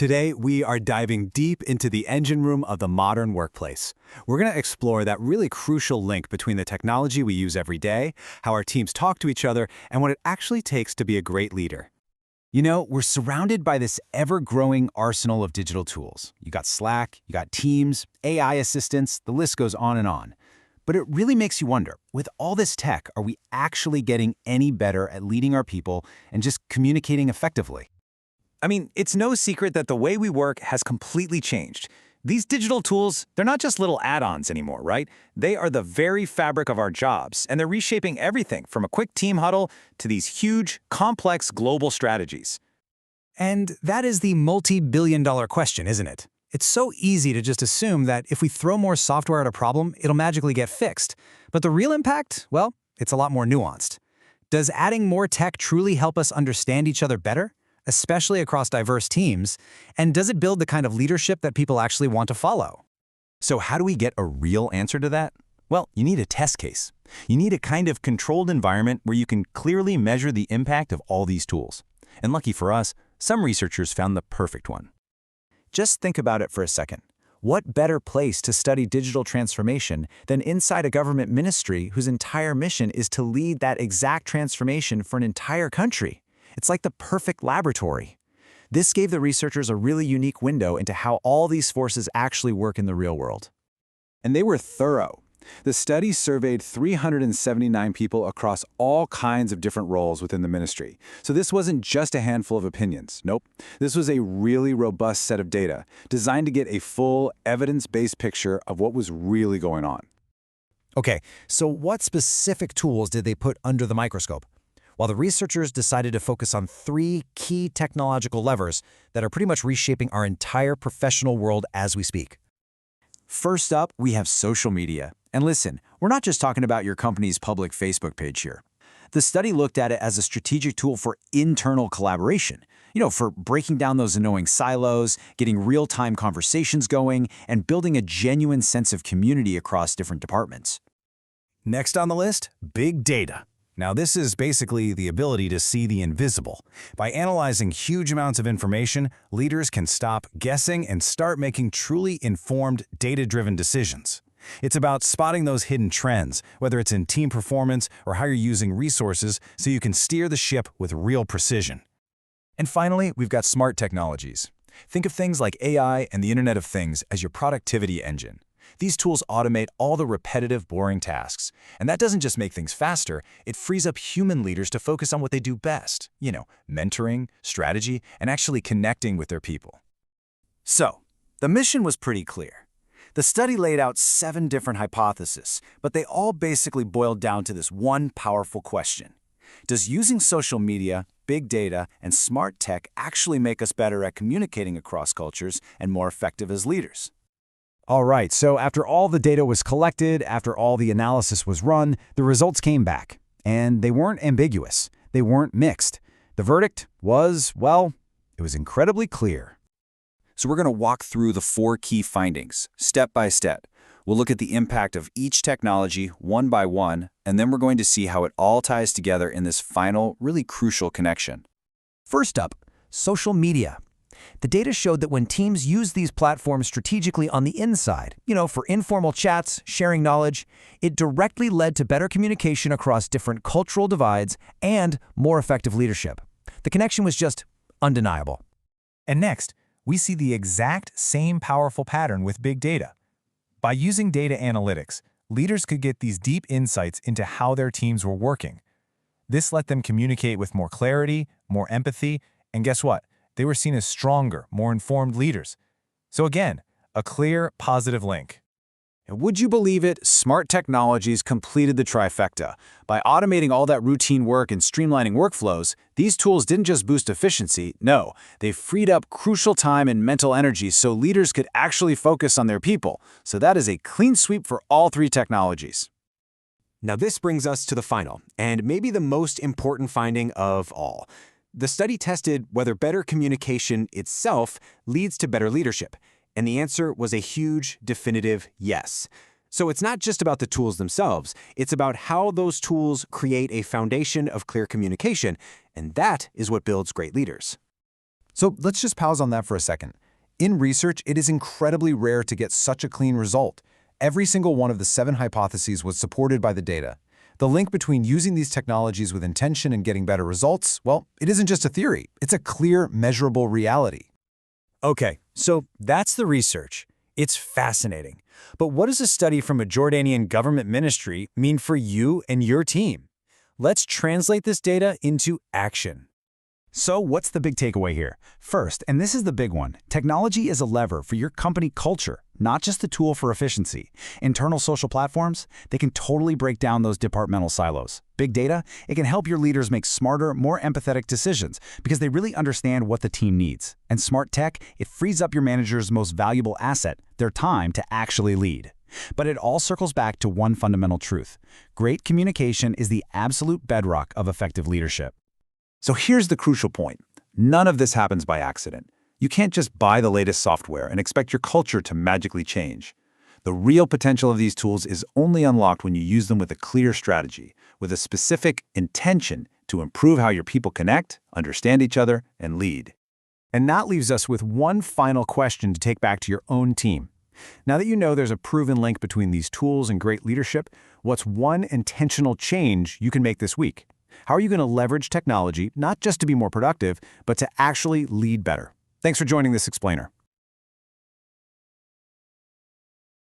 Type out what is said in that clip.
Today, we are diving deep into the engine room of the modern workplace. We're going to explore that really crucial link between the technology we use every day, how our teams talk to each other, and what it actually takes to be a great leader. You know, we're surrounded by this ever-growing arsenal of digital tools. You got Slack, you got Teams, AI assistants, the list goes on and on. But it really makes you wonder, with all this tech, are we actually getting any better at leading our people and just communicating effectively? I mean, it's no secret that the way we work has completely changed. These digital tools, they're not just little add-ons anymore, right? They are the very fabric of our jobs, and they're reshaping everything from a quick team huddle to these huge, complex global strategies. And that is the multi-billion-dollar question, isn't it? It's so easy to just assume that if we throw more software at a problem, it'll magically get fixed. But the real impact, well, it's a lot more nuanced. Does adding more tech truly help us understand each other better, especially across diverse teams? And does it build the kind of leadership that people actually want to follow? So how do we get a real answer to that? Well, you need a test case. You need a kind of controlled environment where you can clearly measure the impact of all these tools. And lucky for us, some researchers found the perfect one. Just think about it for a second. What better place to study digital transformation than inside a government ministry whose entire mission is to lead that exact transformation for an entire country? It's like the perfect laboratory. This gave the researchers a really unique window into how all these forces actually work in the real world. And they were thorough. The study surveyed 379 people across all kinds of different roles within the ministry. So this wasn't just a handful of opinions. Nope. This was a really robust set of data designed to get a full, evidence-based picture of what was really going on. Okay, so what specific tools did they put under the microscope? Well, the researchers decided to focus on three key technological levers that are pretty much reshaping our entire professional world as we speak. First up, we have social media. And listen, we're not just talking about your company's public Facebook page here. The study looked at it as a strategic tool for internal collaboration, for breaking down those annoying silos, getting real-time conversations going, and building a genuine sense of community across different departments. Next on the list, big data. Now, this is basically the ability to see the invisible. By analyzing huge amounts of information, leaders can stop guessing and start making truly informed, data-driven decisions. It's about spotting those hidden trends, whether it's in team performance or how you're using resources, so you can steer the ship with real precision. And finally, we've got smart technologies. Think of things like AI and the Internet of Things as your productivity engine. These tools automate all the repetitive, boring tasks. And that doesn't just make things faster, it frees up human leaders to focus on what they do best. Mentoring, strategy, and actually connecting with their people. So, the mission was pretty clear. The study laid out 7 different hypotheses, but they all basically boiled down to this one powerful question. Does using social media, big data, and smart tech actually make us better at communicating across cultures and more effective as leaders? All right, so after all the data was collected, after all the analysis was run, the results came back. And they weren't ambiguous. They weren't mixed. The verdict was, well, it was incredibly clear. So we're going to walk through the 4 key findings, step by step. We'll look at the impact of each technology one by one, and then we're going to see how it all ties together in this final, really crucial connection. First up, social media. The data showed that when teams used these platforms strategically on the inside, for informal chats, sharing knowledge, it directly led to better communication across different cultural divides and more effective leadership. The connection was just undeniable. And next, we see the exact same powerful pattern with big data. By using data analytics, leaders could get these deep insights into how their teams were working. This let them communicate with more clarity, more empathy, and guess what? They were seen as stronger, more informed leaders. So again, a clear, positive link. And would you believe it, smart technologies completed the trifecta. By automating all that routine work and streamlining workflows, these tools didn't just boost efficiency, no, they freed up crucial time and mental energy so leaders could actually focus on their people. So that is a clean sweep for all 3 technologies. Now this brings us to the final, and maybe the most important finding of all. The study tested whether better communication itself leads to better leadership, and the answer was a huge, definitive yes. So it's not just about the tools themselves, it's about how those tools create a foundation of clear communication, and that is what builds great leaders. So let's just pause on that for a second. In research, it is incredibly rare to get such a clean result. Every single one of the 7 hypotheses was supported by the data. The link between using these technologies with intention and getting better results, well, it isn't just a theory. It's a clear, measurable reality. Okay, so that's the research. It's fascinating. But what does a study from a Jordanian government ministry mean for you and your team? Let's translate this data into action. So what's the big takeaway here? First, and this is the big one, technology is a lever for your company culture, not just a tool for efficiency. Internal social platforms, they can totally break down those departmental silos. Big data, it can help your leaders make smarter, more empathetic decisions because they really understand what the team needs. And smart tech, it frees up your manager's most valuable asset, their time to actually lead. But it all circles back to one fundamental truth. Great communication is the absolute bedrock of effective leadership. So here's the crucial point. None of this happens by accident. You can't just buy the latest software and expect your culture to magically change. The real potential of these tools is only unlocked when you use them with a clear strategy, with a specific intention to improve how your people connect, understand each other, and lead. And that leaves us with one final question to take back to your own team. Now that you know there's a proven link between these tools and great leadership, what's one intentional change you can make this week? How are you going to leverage technology, not just to be more productive, but to actually lead better? Thanks for joining this explainer.